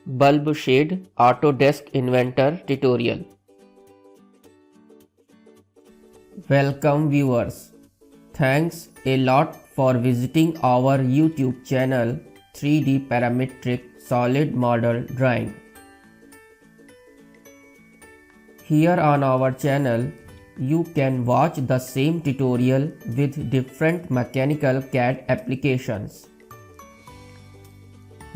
Bulb Shade Autodesk Inventor tutorial. Welcome viewers. Thanks a lot for visiting our YouTube channel 3D Parametric Solid Model Drawing. Here on our channel, you can watch the same tutorial with different mechanical CAD applications.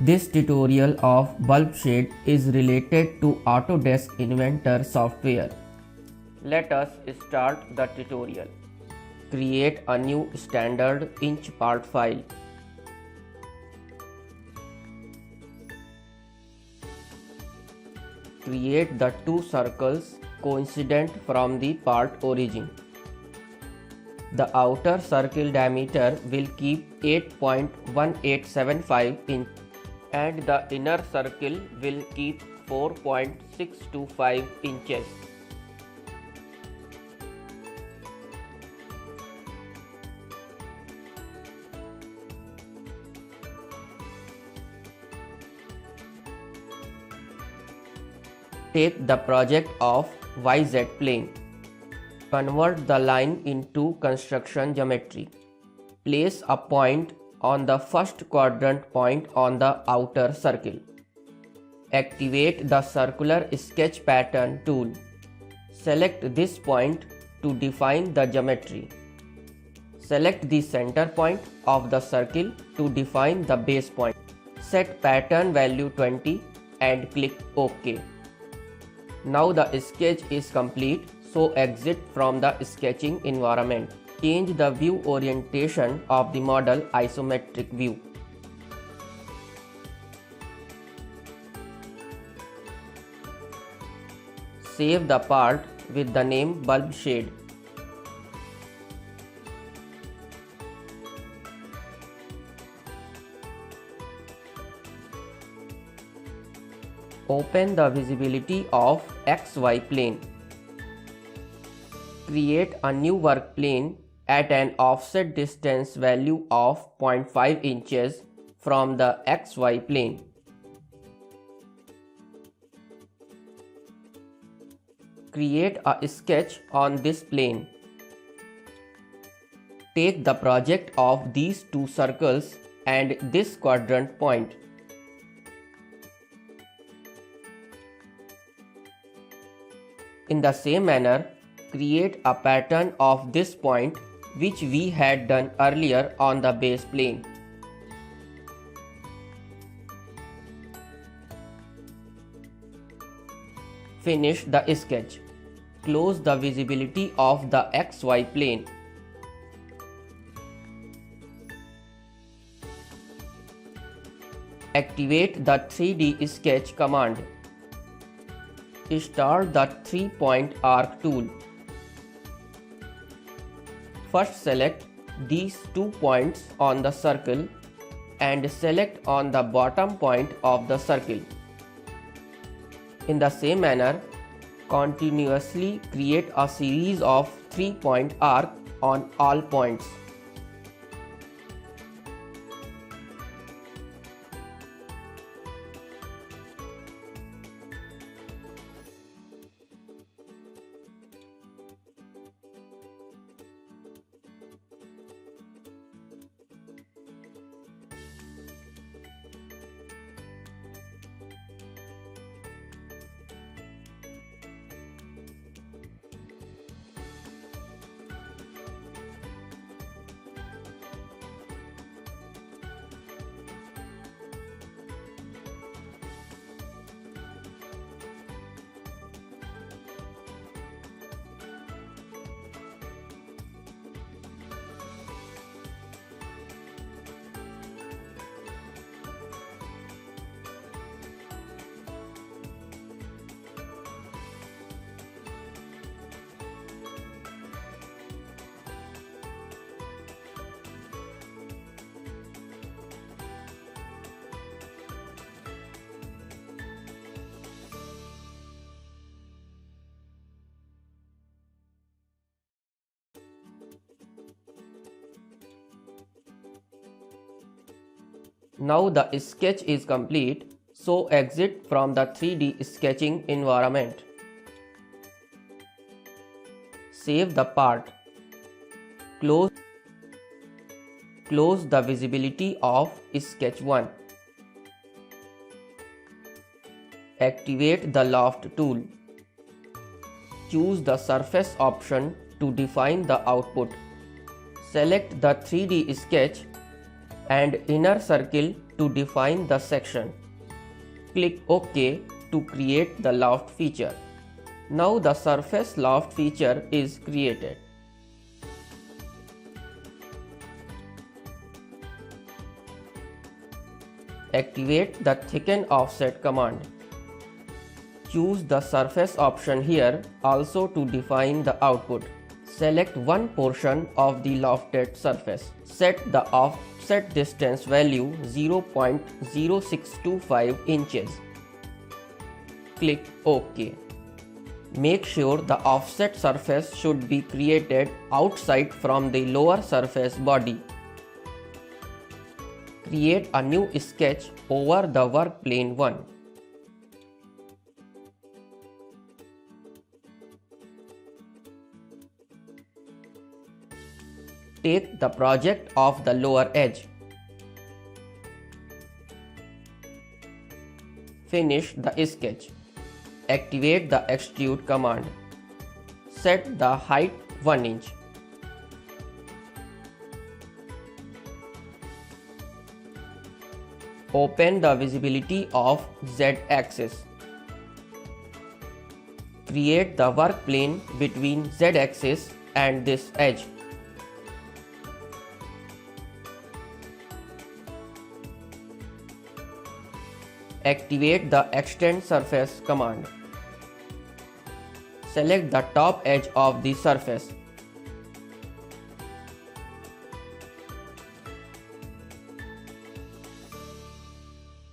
This tutorial of bulb shade is related to Autodesk Inventor software. Let us start the tutorial. Create a new standard inch part file. Create the two circles coincident from the part origin. The outer circle diameter will keep 8.1875 inch and the inner circle will keep 4.625 inches. Take the project of YZ plane. Convert the line into construction geometry. Place a point on the first quadrant point on the outer circle. Activate the circular sketch pattern tool. Select this point to define the geometry. Select the center point of the circle to define the base point. Set pattern value 20 and click OK. Now the sketch is complete, so exit from the sketching environment. Change the view orientation of the model isometric view. Save the part with the name bulb shade. Open the visibility of XY plane. Create a new work plane at an offset distance value of 0.5 inches from the XY plane. Create a sketch on this plane. Take the project of these two circles and this quadrant point. In the same manner, create a pattern of this point which we had done earlier on the base plane. Finish the sketch. Close the visibility of the XY plane. Activate the 3D sketch command. Start the 3-point arc tool. First select these 2 points on the circle and select on the bottom point of the circle. In the same manner, continuously create a series of 3-point arc on all points. Now the sketch is complete, So exit from the 3D sketching environment. Save the part. Close the visibility of Sketch 1. Activate the Loft tool. Choose the Surface option to define the output. Select the 3D sketch and inner circle to define the section. Click OK to create the loft feature. Now the surface loft feature is created. Activate the Thicken Offset command. Choose the surface option here also to define the output. Select one portion of the lofted surface. Set the offset distance value 0.0625 inches. Click OK. Make sure the offset surface should be created outside from the lower surface body. Create a new sketch over the work plane 1. Take the project of the lower edge. Finish the sketch. Activate the Extrude command. Set the height 1 inch. Open the visibility of Z-axis. Create the work plane between Z-axis and this edge. Activate the Extend Surface command. Select the top edge of the surface.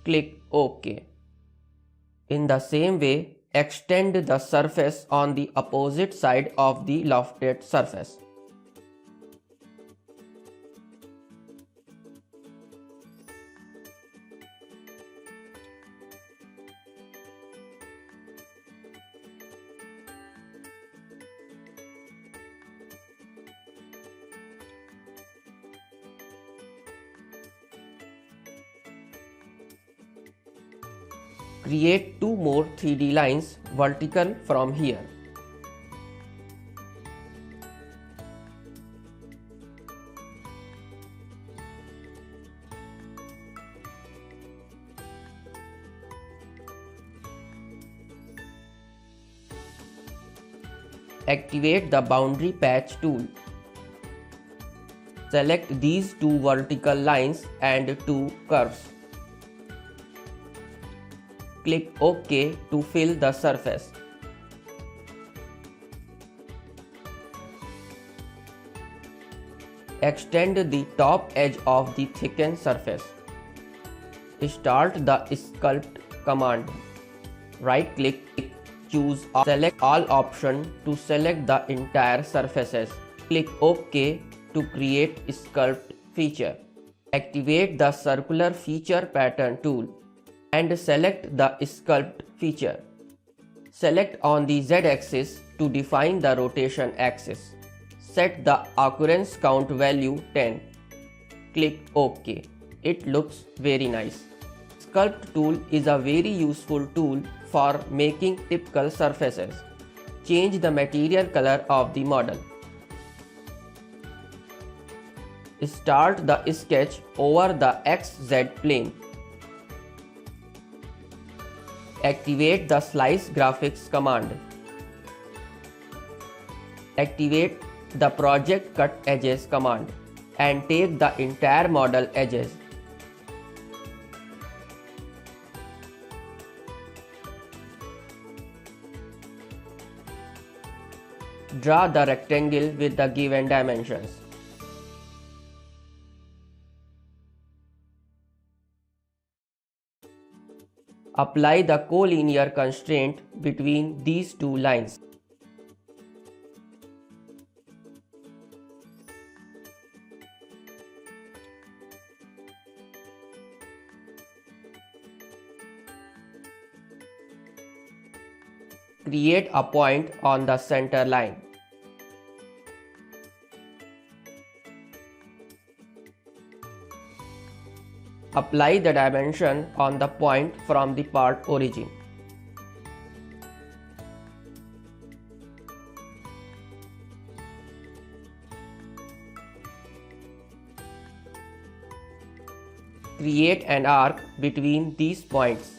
Click OK. In the same way, extend the surface on the opposite side of the lofted surface. Create two more 3D lines vertical from here. Activate the Boundary Patch tool. Select these two vertical lines and two curves. Click OK to fill the surface. Extend the top edge of the thickened surface. Start the Sculpt command. Right click, choose Select All option to select the entire surfaces. Click OK to create Sculpt feature. Activate the Circular Feature Pattern tool and select the Sculpt feature. Select on the Z-axis to define the rotation axis. Set the occurrence count value 10. Click OK. It looks very nice. Sculpt tool is a very useful tool for making typical surfaces. Change the material color of the model. Start the sketch over the XZ plane. Activate the Slice Graphics command. Activate the Project Cut Edges command and take the entire model edges. Draw the rectangle with the given dimensions. Apply the collinear constraint between these two lines. Create a point on the center line. Apply the dimension on the point from the part origin. Create an arc between these points.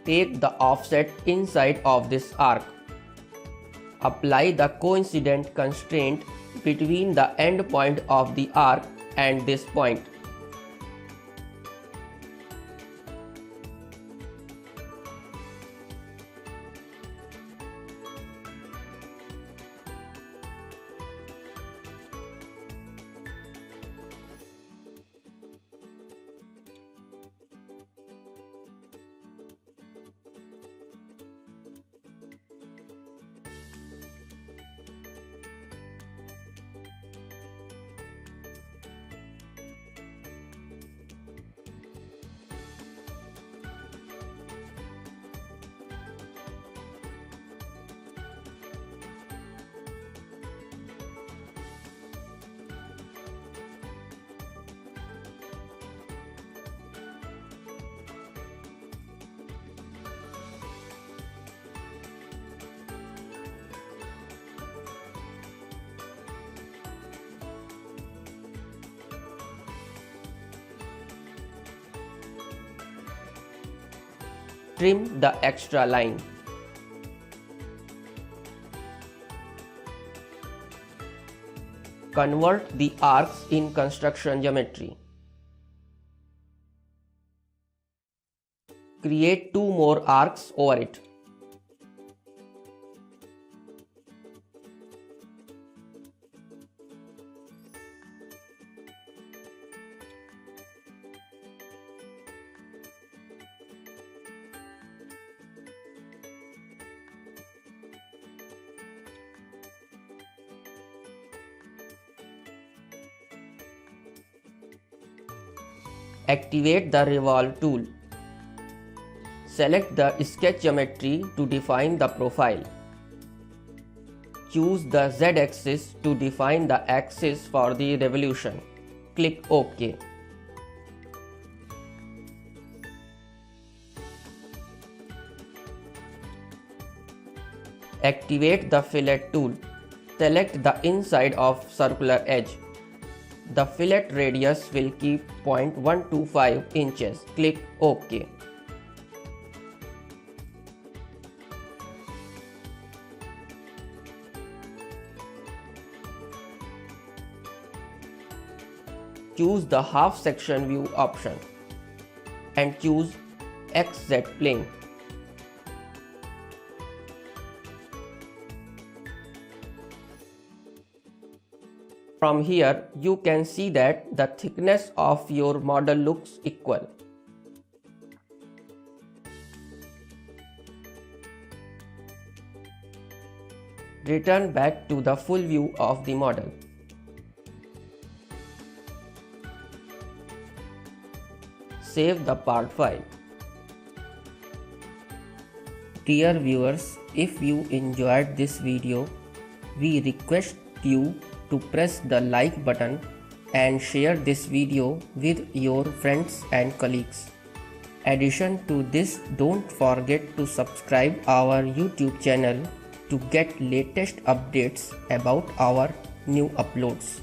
Take the offset inside of this arc. Apply the coincident constraint between the end point of the arc and this point. Trim the extra line. Convert the arcs in construction geometry. Create 2 more arcs over it. Activate the Revolve tool. Select the sketch geometry to define the profile. Choose the Z-axis to define the axis for the revolution. Click OK. Activate the Fillet tool. Select the inside of circular edge. The fillet radius will keep 0.125 inches. Click OK. Choose the half section view option and choose XZ plane. From here, you can see that the thickness of your model looks equal. Return back to the full view of the model. Save the part file. Dear viewers, if you enjoyed this video, we request you to press the like button and share this video with your friends and colleagues. Addition to this, don't forget to subscribe our YouTube channel to get latest updates about our new uploads.